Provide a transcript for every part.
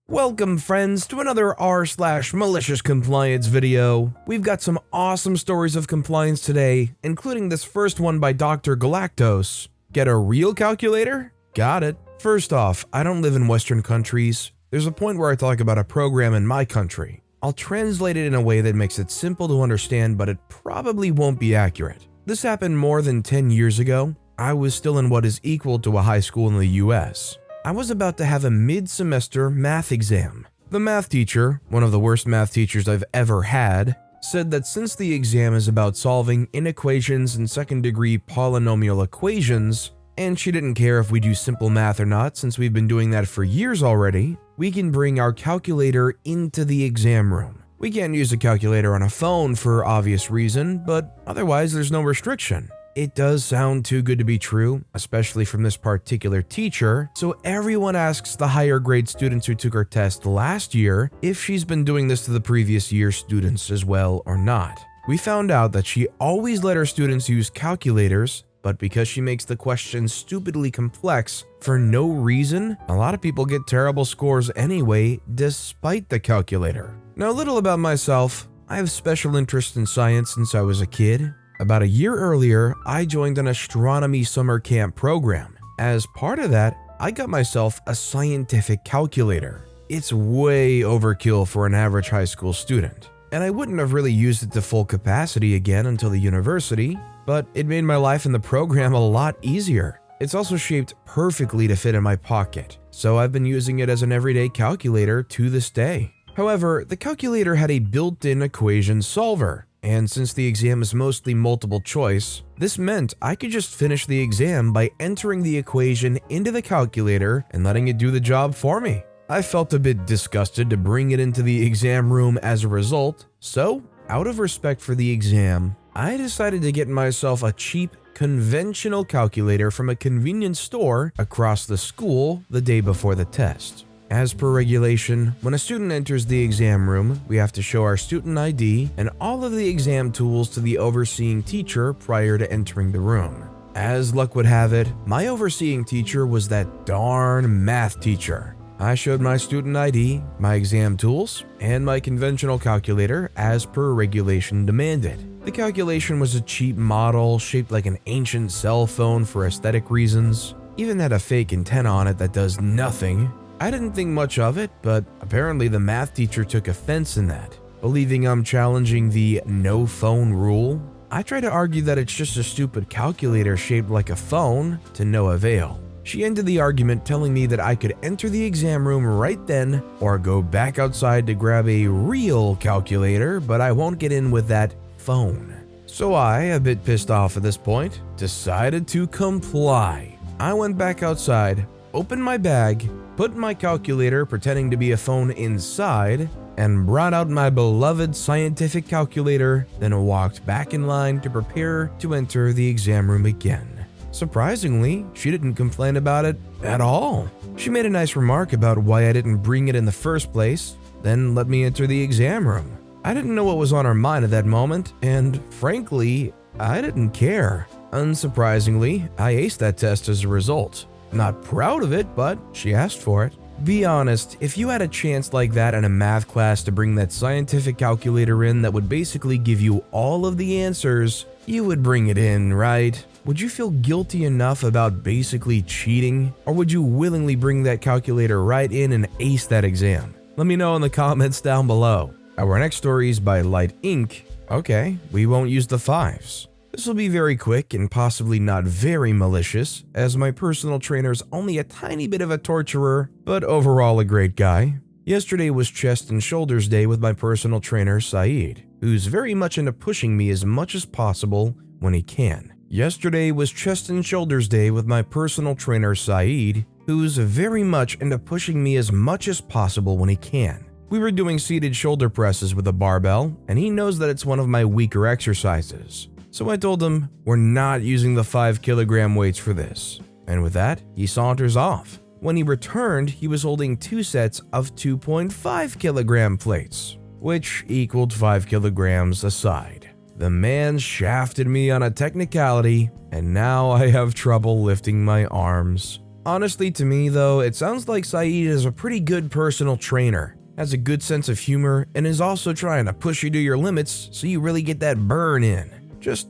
Welcome friends to another r/MaliciousCompliance video. We've got some awesome stories of compliance today, including this first one by Dr. Galactos. Get a real calculator? Got it. First off, I don't live in Western countries. There's a point where I talk about a program in my country. I'll translate it in a way that makes it simple to understand, but it probably won't be accurate. This happened more than 10 years ago. I was still in what is equal to a high school in the US. I was about to have a mid-semester math exam. The math teacher, one of the worst math teachers I've ever had, said that since the exam is about solving inequations and second-degree polynomial equations, and she didn't care if we do simple math or not since we've been doing that for years already, we can bring our calculator into the exam room. We can't use a calculator on a phone for obvious reason, but otherwise there's no restriction. It does sound too good to be true, especially from this particular teacher, so everyone asks the higher grade students who took her test last year if she's been doing this to the previous year's students as well or not. We found out that she always let her students use calculators, but because she makes the questions stupidly complex for no reason, a lot of people get terrible scores anyway, despite the calculator. Now, a little about myself. I have special interest in science since I was a kid. About a year earlier, I joined an astronomy summer camp program. As part of that, I got myself a scientific calculator. It's way overkill for an average high school student, and I wouldn't have really used it to full capacity again until the university, but it made my life in the program a lot easier. It's also shaped perfectly to fit in my pocket, so I've been using it as an everyday calculator to this day. However, the calculator had a built-in equation solver. And since the exam is mostly multiple choice, this meant I could just finish the exam by entering the equation into the calculator and letting it do the job for me. I felt a bit disgusted to bring it into the exam room as a result, so out of respect for the exam, I decided to get myself a cheap, conventional calculator from a convenience store across the school the day before the test. As per regulation, when a student enters the exam room, we have to show our student ID and all of the exam tools to the overseeing teacher prior to entering the room. As luck would have it, my overseeing teacher was that darn math teacher. I showed my student ID, my exam tools, and my conventional calculator as per regulation demanded. The calculation was a cheap model shaped like an ancient cell phone for aesthetic reasons, even had a fake antenna on it that does nothing. I didn't think much of it, but apparently the math teacher took offense in that, believing I'm challenging the no phone rule. I try to argue that it's just a stupid calculator shaped like a phone, to no avail. She ended the argument telling me that I could enter the exam room right then or go back outside to grab a real calculator, but I won't get in with that phone. So I, a bit pissed off at this point, decided to comply. I went back outside, opened my bag, put my calculator pretending to be a phone inside, and brought out my beloved scientific calculator, then walked back in line to prepare to enter the exam room again. Surprisingly, she didn't complain about it at all. She made a nice remark about why I didn't bring it in the first place, then let me enter the exam room. I didn't know what was on her mind at that moment, and frankly, I didn't care. Unsurprisingly, I aced that test as a result. Not proud of it, but she asked for it. Be honest, if you had a chance like that in a math class to bring that scientific calculator in that would basically give you all of the answers, you would bring it in, right? Would you feel guilty enough about basically cheating? Or would you willingly bring that calculator right in and ace that exam? Let me know in the comments down below. Our next story is by Light Ink. Okay, we won't use the fives. This will be very quick and possibly not very malicious, as my personal trainer's only a tiny bit of a torturer, but overall a great guy. Yesterday was chest and shoulders day with my personal trainer, Saeed, who's very much into pushing me as much as possible when he can. Yesterday was chest and shoulders day with my personal trainer, Saeed, who's very much into pushing me as much as possible when he can. We were doing seated shoulder presses with a barbell, and he knows that it's one of my weaker exercises. So I told him, we're not using the 5 kilogram weights for this. And with that, he saunters off. When he returned, he was holding 2 sets of 2.5 kilogram plates, which equaled 5 kilograms a side. The man shafted me on a technicality, and now I have trouble lifting my arms. Honestly, to me though, it sounds like Saeed is a pretty good personal trainer, has a good sense of humor, and is also trying to push you to your limits so you really get that burn in. Just,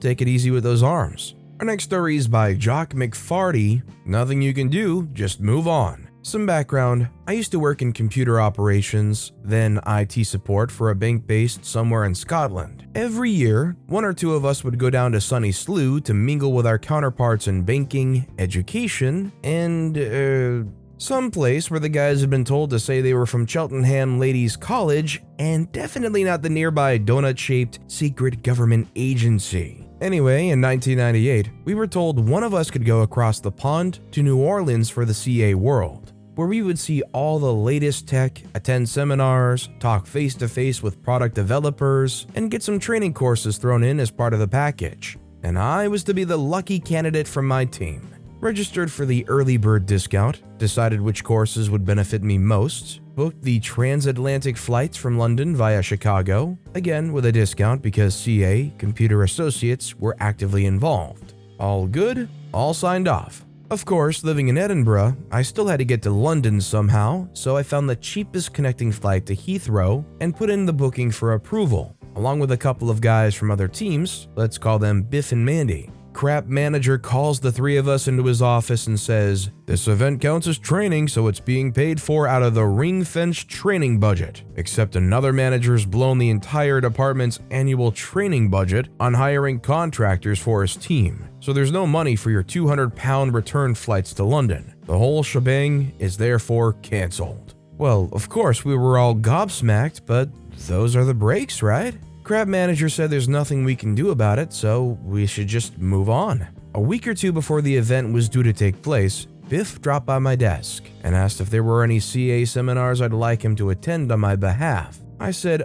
take it easy with those arms. Our next story is by Jock McFarty. Nothing you can do, just move on. Some background: I used to work in computer operations, then IT support for a bank based somewhere in Scotland. Every year, one or two of us would go down to sunny Slough to mingle with our counterparts in banking, education, and some place where the guys had been told to say they were from Cheltenham Ladies College, and definitely not the nearby donut-shaped secret government agency. Anyway, in 1998, we were told one of us could go across the pond to New Orleans for the CA World, where we would see all the latest tech, attend seminars, talk face-to-face with product developers, and get some training courses thrown in as part of the package. And I was to be the lucky candidate from my team. Registered for the early bird discount, decided which courses would benefit me most, booked the transatlantic flights from London via Chicago, again with a discount because CA, Computer Associates, were actively involved. All good, all signed off. Of course, living in Edinburgh, I still had to get to London somehow, so I found the cheapest connecting flight to Heathrow and put in the booking for approval, along with a couple of guys from other teams, let's call them Biff and Mandy. Crap manager calls the three of us into his office and says, "This event counts as training, so it's being paid for out of the ring-fenced training budget, except another manager's blown the entire department's annual training budget on hiring contractors for his team, so there's no money for your £200 return flights to London. The whole shebang is therefore cancelled." Well, of course we were all gobsmacked, but those are the breaks, right? Crab manager said there's nothing we can do about it, so we should just move on. A week or two before the event was due to take place, Biff dropped by my desk and asked if there were any CA seminars I'd like him to attend on my behalf. I said,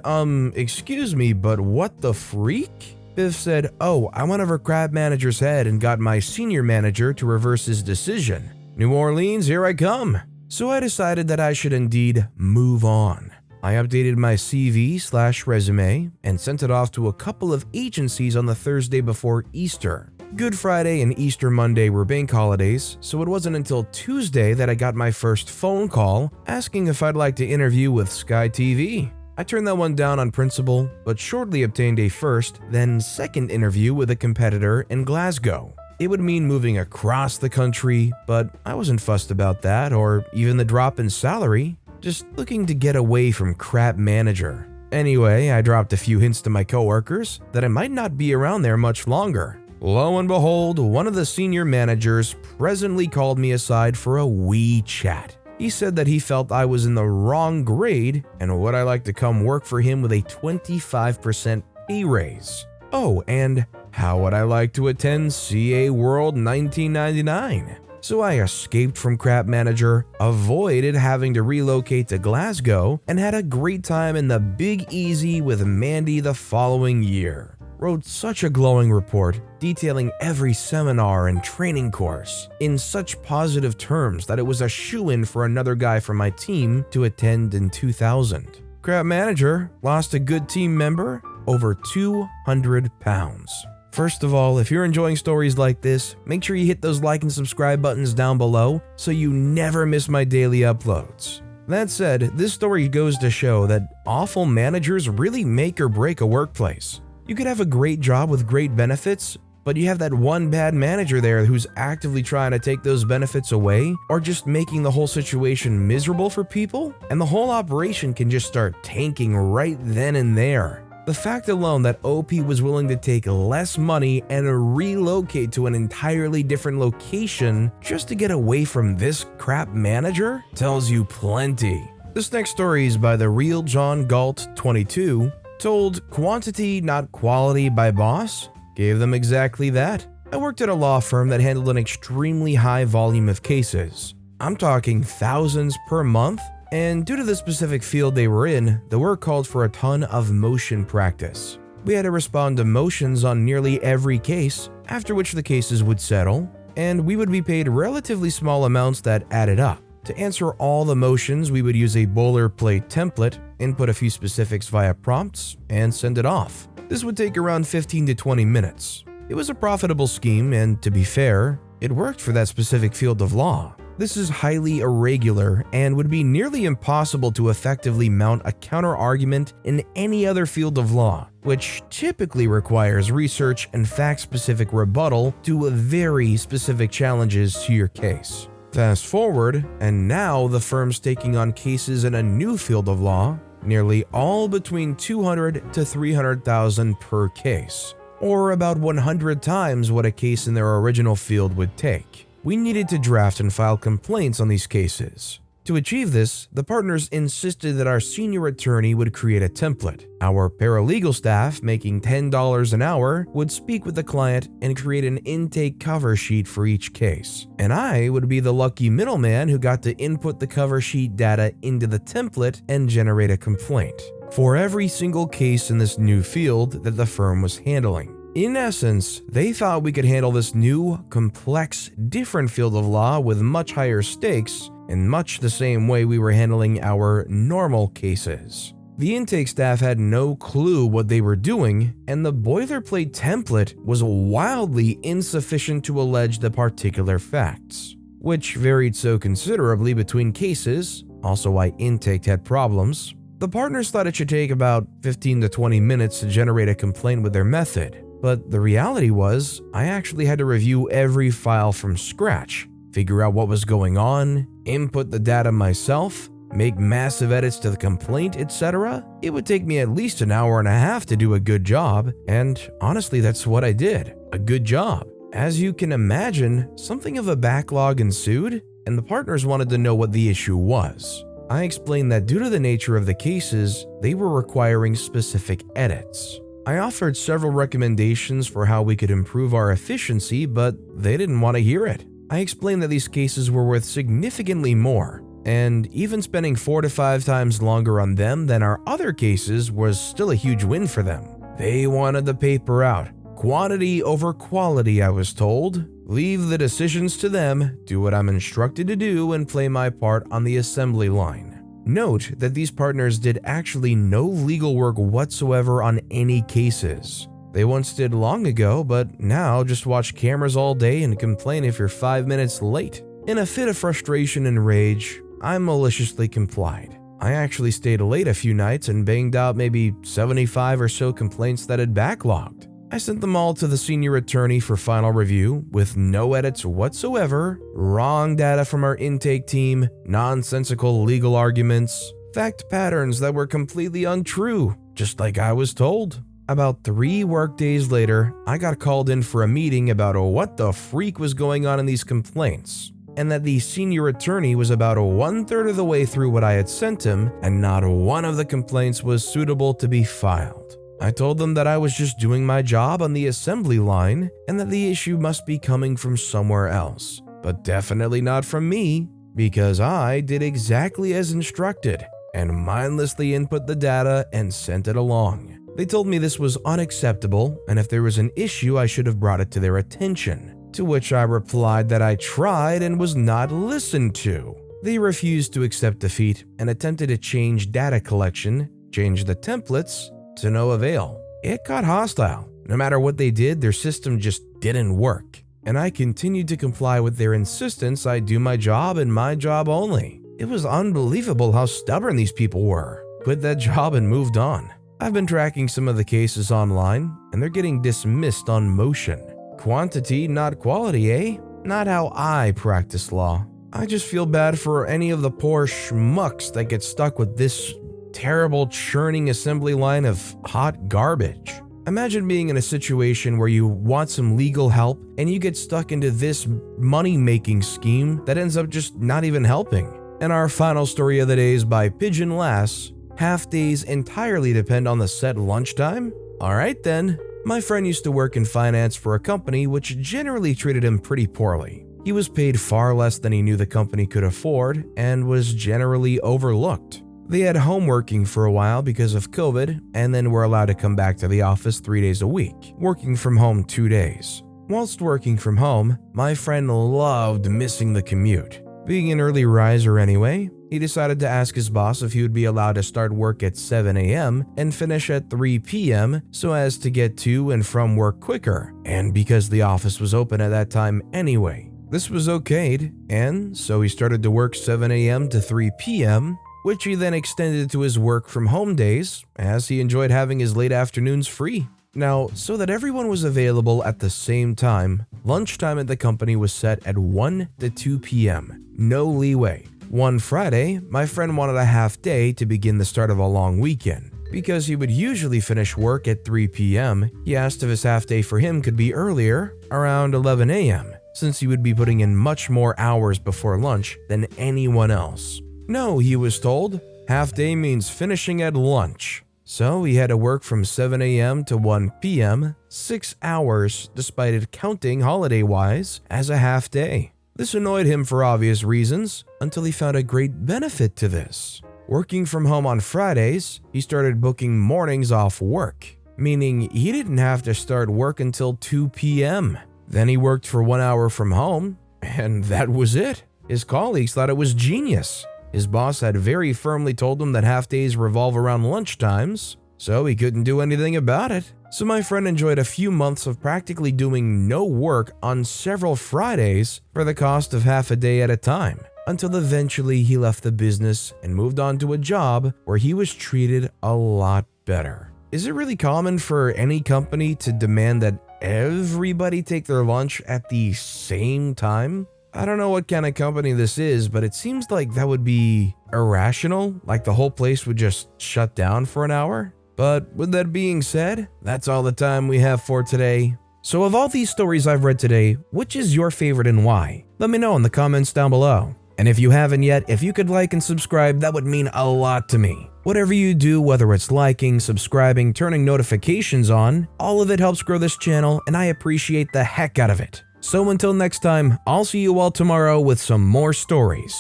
excuse me, but what the freak? Biff said, "Oh, I went over Crab manager's head and got my senior manager to reverse his decision. New Orleans, here I come." So I decided that I should indeed move on. I updated my CV/resume and sent it off to a couple of agencies on the Thursday before Easter. Good Friday and Easter Monday were bank holidays, so it wasn't until Tuesday that I got my first phone call asking if I'd like to interview with Sky TV. I turned that one down on principle, but shortly obtained a first, then second interview with a competitor in Glasgow. It would mean moving across the country, but I wasn't fussed about that or even the drop in salary. Just looking to get away from crap manager. Anyway, I dropped a few hints to my coworkers that I might not be around there much longer. Lo and behold, one of the senior managers presently called me aside for a wee chat. He said that he felt I was in the wrong grade and would I like to come work for him with a 25% pay raise. Oh, and how would I like to attend CA World 1999? So I escaped from crap manager, avoided having to relocate to Glasgow, and had a great time in the Big Easy with Mandy the following year. Wrote such a glowing report detailing every seminar and training course in such positive terms that it was a shoo-in for another guy from my team to attend in 2000. Crap manager lost a good team member over 200 pounds. First of all, if you're enjoying stories like this, make sure you hit those like and subscribe buttons down below so you never miss my daily uploads. That said, this story goes to show that awful managers really make or break a workplace. You could have a great job with great benefits, but you have that one bad manager there who's actively trying to take those benefits away or just making the whole situation miserable for people, and the whole operation can just start tanking right then and there. The fact alone that OP was willing to take less money and relocate to an entirely different location just to get away from this crap manager tells you plenty. This next story is by the real John Galt 22, told quantity not quality by boss, gave them exactly that. I worked at a law firm that handled an extremely high volume of cases. I'm talking thousands per month. And due to the specific field they were in, the work called for a ton of motion practice. We had to respond to motions on nearly every case, after which the cases would settle, and we would be paid relatively small amounts that added up. To answer all the motions, we would use a boilerplate template, input a few specifics via prompts, and send it off. This would take around 15 to 20 minutes. It was a profitable scheme, and to be fair, It worked for that specific field of law. This is highly irregular and would be nearly impossible to effectively mount a counter-argument in any other field of law, which typically requires research and fact-specific rebuttal to very specific challenges to your case. Fast forward, and now the firm's taking on cases in a new field of law, nearly all between $200,000 to $300,000 per case, or about 100 times what a case in their original field would take. We needed to draft and file complaints on these cases. To achieve this, the partners insisted that our senior attorney would create a template. Our paralegal staff, making $10 an hour, would speak with the client and create an intake cover sheet for each case. And I would be the lucky middleman who got to input the cover sheet data into the template and generate a complaint for every single case in this new field that the firm was handling. In essence, they thought we could handle this new, complex, different field of law with much higher stakes in much the same way we were handling our normal cases. The intake staff had no clue what they were doing, and the boilerplate template was wildly insufficient to allege the particular facts, which varied so considerably between cases. Also, why intake had problems. The partners thought it should take about 15 to 20 minutes to generate a complaint with their method. But the reality was, I actually had to review every file from scratch, figure out what was going on, input the data myself, make massive edits to the complaint, etc. It would take me at least an hour and a half to do a good job, and honestly, that's what I did. A good job. As you can imagine, something of a backlog ensued, and the partners wanted to know what the issue was. I explained that due to the nature of the cases, they were requiring specific edits. I offered several recommendations for how we could improve our efficiency, but they didn't want to hear it. I explained that these cases were worth significantly more, and even spending 4 to 5 times longer on them than our other cases was still a huge win for them. They wanted the paper out. Quantity over quality, I was told. Leave the decisions to them, do what I'm instructed to do, and play my part on the assembly line. Note that these partners did actually no legal work whatsoever on any cases. They once did long ago, but now just watch cameras all day and complain if you're 5 minutes late. In a fit of frustration and rage, I maliciously complied. I actually stayed late a few nights and banged out maybe 75 or so complaints that had backlogged. I sent them all to the senior attorney for final review with no edits whatsoever, wrong data from our intake team, nonsensical legal arguments, fact patterns that were completely untrue, just like I was told. About 3 workdays later, I got called in for a meeting about what the freak was going on in these complaints, and that the senior attorney was about 1/3 of the way through what I had sent him, and not one of the complaints was suitable to be filed. I told them that I was just doing my job on the assembly line and that the issue must be coming from somewhere else, but definitely not from me, because I did exactly as instructed and mindlessly input the data and sent it along. They told me this was unacceptable, and if there was an issue I should have brought it to their attention, to which I replied that I tried and was not listened to. They refused to accept defeat and attempted to change data collection, change the templates, to no avail. It got hostile. No matter what they did, their system just didn't work. And I continued to comply with their insistence I do my job and my job only. It was unbelievable how stubborn these people were. Quit that job and moved on. I've been tracking some of the cases online, and they're getting dismissed on motion. Quantity, not quality, eh? Not how I practice law. I just feel bad for any of the poor schmucks that get stuck with this terrible churning assembly line of hot garbage. Imagine being in a situation where you want some legal help and you get stuck into this money-making scheme that ends up just not even helping. And our final story of the day is by Pigeon Lass. Half days entirely depend on the set lunchtime? Alright then. My friend used to work in finance for a company which generally treated him pretty poorly. He was paid far less than he knew the company could afford and was generally overlooked. They had home working for a while because of COVID, and then were allowed to come back to the office 3 days a week, working from home 2 days. Whilst working from home, my friend loved missing the commute. Being an early riser anyway, he decided to ask his boss if he would be allowed to start work at 7 a.m. and finish at 3 p.m. so as to get to and from work quicker, and because the office was open at that time anyway. This was okayed, and so he started to work 7 a.m. to 3 p.m., which he then extended to his work from home days, as he enjoyed having his late afternoons free. Now, so that everyone was available at the same time, lunchtime at the company was set at 1 to 2 p.m. No leeway. One Friday, my friend wanted a half day to begin the start of a long weekend. Because he would usually finish work at 3 p.m., he asked if his half day for him could be earlier, around 11 a.m., since he would be putting in much more hours before lunch than anyone else. No, he was told, half day means finishing at lunch. So he had to work from 7 a.m. to 1 p.m., 6 hours, despite it counting holiday-wise as a half day. This annoyed him for obvious reasons, until he found a great benefit to this. Working from home on Fridays, he started booking mornings off work, meaning he didn't have to start work until 2 p.m. Then he worked for 1 hour from home, and that was it. His colleagues thought it was genius. His boss had very firmly told him that half-days revolve around lunchtimes, so he couldn't do anything about it. So my friend enjoyed a few months of practically doing no work on several Fridays for the cost of half a day at a time, until eventually he left the business and moved on to a job where he was treated a lot better. Is it really common for any company to demand that everybody take their lunch at the same time? I don't know what kind of company this is, but it seems like that would be irrational, like the whole place would just shut down for an hour. But with that being said, that's all the time we have for today. So of all these stories I've read today, which is your favorite and why? Let me know in the comments down below. And if you haven't yet, if you could like and subscribe, that would mean a lot to me. Whatever you do, whether it's liking, subscribing, turning notifications on, all of it helps grow this channel, and I appreciate the heck out of it. So until next time, I'll see you all tomorrow with some more stories.